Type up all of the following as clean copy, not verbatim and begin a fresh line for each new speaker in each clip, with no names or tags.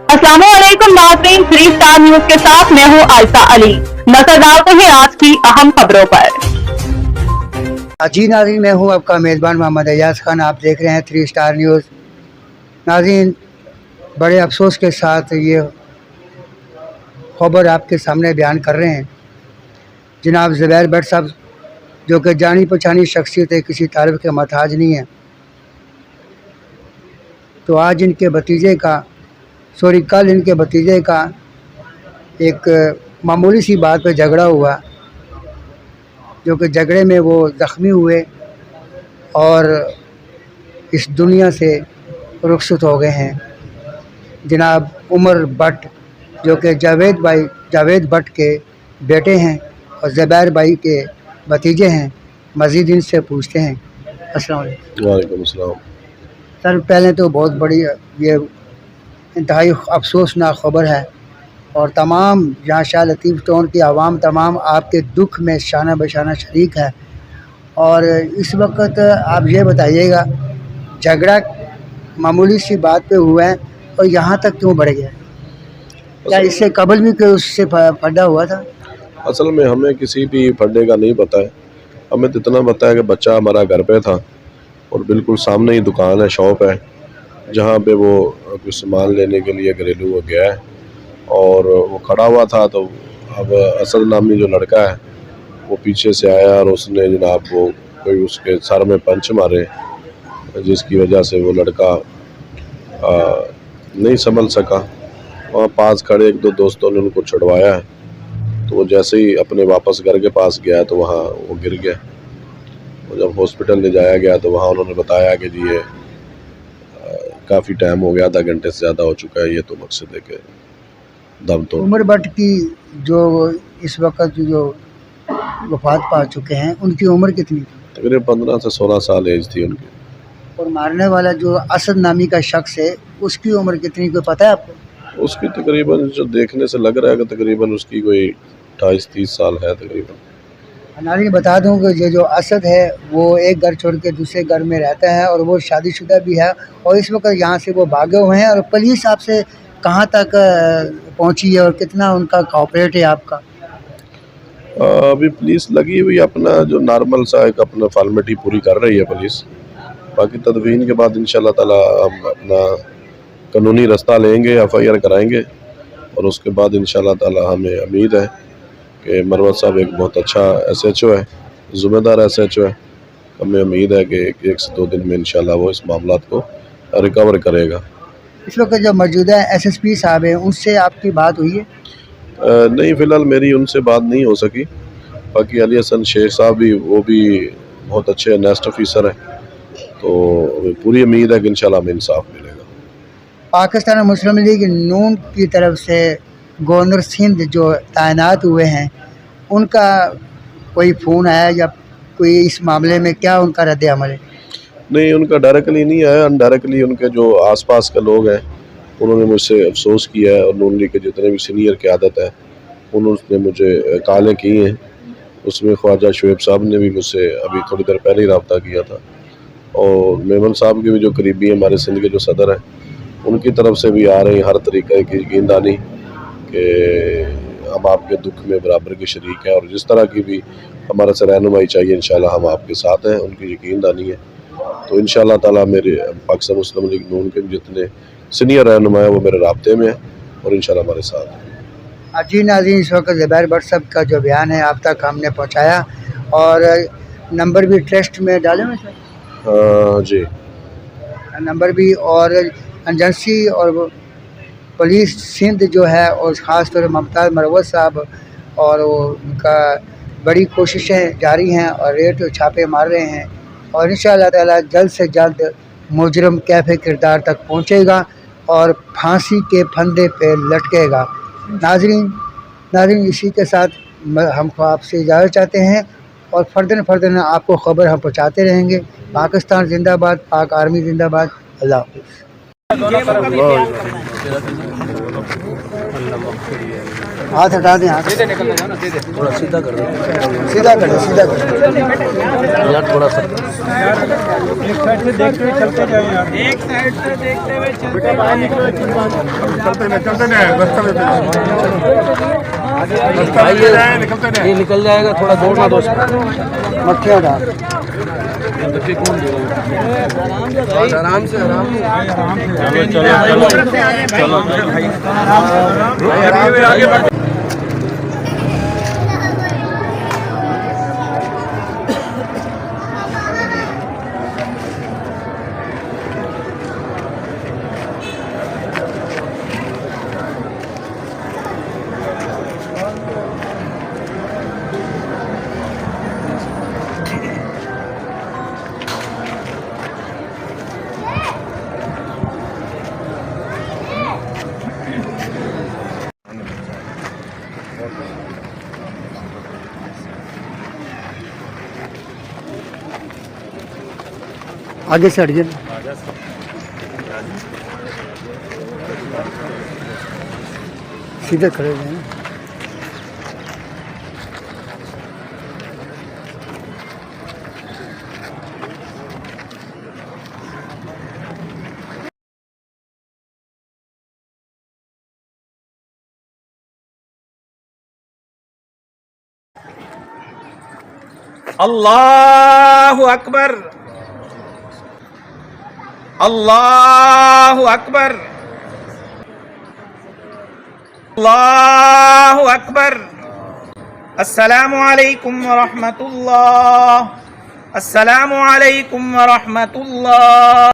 अस्सलाम वालेकुम नाज़रीन, 3 स्टार न्यूज के साथ मैं हूँ आयशा अली। नजर डालते हैं आज की अहम खबरों पर।
जी नाज़रीन, मैं हूँ आपका मेज़बान मोहम्मद एजाज खान। आप देख रहे हैं 3 स्टार न्यूज़। नाज़रीन, बड़े अफसोस के साथ ये खबर आपके सामने बयान कर रहे हैं। जनाब ज़ुबैर भट्ट साहब, जो कि जानी पहचानी शख्सियत है, किसी तारीफ के मोहताज नहीं है, तो आज इनके भतीजे का कल इनके भतीजे का एक मामूली सी बात पे झगड़ा हुआ, जो कि झगड़े में वो ज़ख्मी हुए और इस दुनिया से रुखसत हो गए हैं। जनाब उमर भट्ट, जो कि जावेद भट्ट के बेटे हैं और ज़ुबैर भाई के भतीजे हैं। मज़ीद इनसे पूछते हैं। अस्सलाम वालेकुम।
वालेकुम अस्सलाम।
सर, पहले तो बहुत बड़ी ये इंतहाई अफसोसनाक ख़बर है और तमाम यहाँ शाह लतीफ़ टाउन की आवाम तमाम आपके दुख में शाना बशाना शरीक है। और इस वक्त आप ये बताइएगा, झगड़ा मामूली सी बात पे हुआ है और यहाँ तक क्यों बढ़ गया? क्या इससे कबल भी कोई उससे पर्दा हुआ था?
असल में हमें किसी भी फड्डे का नहीं पता है। हमें तो इतना पता है कि बच्चा हमारा घर पे था और बिल्कुल सामने ही दुकान है, शॉप है, जहाँ पे वो कुछ सामान लेने के लिए घरेलू वो गया है और वो खड़ा हुआ था। तो अब असद नामी जो लड़का है वो पीछे से आया और उसने जनाब वो कोई उसके सर में पंच मारे, जिसकी वजह से वो लड़का नहीं संभल सका। वहाँ पास खड़े एक दो दोस्तों ने उनको छुड़वाया है, तो वो जैसे ही अपने वापस घर के पास गया तो वहाँ वो गिर गया। और जब हॉस्पिटल ले जाया गया तो वहाँ उन्होंने बताया कि जी ये काफ़ी टाइम हो गया, आधा घंटे से ज़्यादा हो चुका है, ये तो मकसद है कि दम तो।
उमर भट्ट की जो इस वक्त जो वफात पा चुके हैं, उनकी उम्र कितनी थी?
तकरीबन 15 से 16 साल एज थी उनकी।
और मारने वाला जो असद नामी का शख्स है, उसकी उम्र कितनी, कोई पता है आपको?
उसकी तकरीबन जो देखने से लग रहा है कि तकरीबन उसकी कोई 28-30 साल है तकरीबन।
नाज़रीन, बता दूं कि ये जो असद है वो एक घर छोड़ के दूसरे घर में रहता है और वो शादीशुदा भी है और इस वक्त यहाँ से वो भागे हुए हैं। और पुलिस आपसे कहाँ तक पहुँची है और कितना उनका कोऑपरेट है आपका?
अभी पुलिस लगी हुई अपना जो नॉर्मल सा एक अपना फॉर्मेलिटी पूरी कर रही है पुलिस। बाकी तदवीन के बाद इंशाल्लाह ताला हम अपना कानूनी रास्ता लेंगे, FIR कराएंगे और उसके बाद इंशाल्लाह ताला हमें उम्मीद है कि मरवत साहब एक बहुत अच्छा SHO है, ज़िम्मेदार SHO है। हमें उम्मीद है कि 1 से 2 दिन में इंशाल्लाह वो इस मामला को रिकवर करेगा।
इस वक्त जो मौजूदा SSP साहब हैं, उनसे आपकी बात हुई है?
नहीं, फ़िलहाल मेरी उनसे बात नहीं हो सकी। बाकी अली हसन शेख साहब भी वो भी बहुत अच्छे नेस्ट ऑफिसर हैं, तो पूरी उम्मीद है कि इंशाल्लाह हमें इंसाफ मिलेगा।
पाकिस्तान मुस्लिम लीग नून की तरफ से गवर्नर सिंध जो तैनात हुए हैं, उनका कोई फ़ोन आया या कोई इस मामले में क्या उनका रद्द अमल है?
नहीं, उनका डायरेक्टली नहीं आया, अनडायरेक्टली उनके जो आसपास के लोग हैं उन्होंने मुझसे अफसोस किया है और नून लीग के जितने भी सीनियर क़यादत है उन्होंने मुझे कॉलें की हैं। उसमें ख्वाजा शुएब साहब ने भी मुझसे अभी थोड़ी देर पहले ही रब्ता किया था और मेमन साहब के भी जो करीबी हमारे सिंध के जो सदर हैं उनकी तरफ से भी आ रही हर तरीक़े की यकीनदानी कि हम आपके दुख में बराबर के शरीक हैं और जिस तरह की भी हमारे से रहनुमाई चाहिए इंशाल्लाह हम आपके साथ हैं, उनकी यकीनदानी है। तो इंशाल्लाह ताला मेरे पाकिस्तान मुस्लिम लीग नून के जितने सीनियर रहनुमा हैं वो मेरे राब्ते में हैं और इंशाल्लाह हमारे साथ हैं।
जी नाज़रीन, इस वक्त ज़ुबैर भट्ट साहब का जो बयान है आप तक हमने पहुँचाया और नंबर भी ट्रस्ट में डाले हुए सर?
हाँ जी,
नंबर भी और एजेंसी और पुलिस सिंध जो है और ख़ास तौर पर मुमताज़ मरवत साहब और उनका बड़ी कोशिशें जारी हैं और रेट छापे मार रहे हैं और इंशाअल्लाह ताला जल्द से जल्द मुजरम कैफ़े किरदार तक पहुँचेगा और फांसी के फंदे पे लटकेगा। नाज़रीन, इसी के साथ हम आपसे इजाज़त चाहते हैं और फर्दन आपको खबर हम पहुँचाते रहेंगे। पाकिस्तान जिंदाबाद, पाक आर्मी जिंदाबाद। अल्लाह हाफ़िज़। ہاتھ ہٹا دیں, ہاتھ
تھوڑا سیدھا کر دو
سیدھا کر دیں, سیدھا کر دیں.
یار, تھوڑا سا یہ نکل جائے گا, تھوڑا دوڑنا دو.
مٹھیاں ڈال.
آرام سے, آرام سے.
آگے سے ہٹیے. سیدھے کھڑے ہوئے ہیں.
اللہ اکبر, اللہ اکبر, اللہ اکبر. السلام علیکم ورحمۃ اللہ, السلام علیکم ورحمۃ اللہ.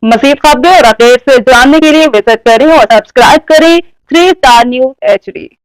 مزید خبریں اور اپڈیٹ سے جاننے کے لیے وزٹ کریں اور سبسکرائب کریں 3 Star News HD.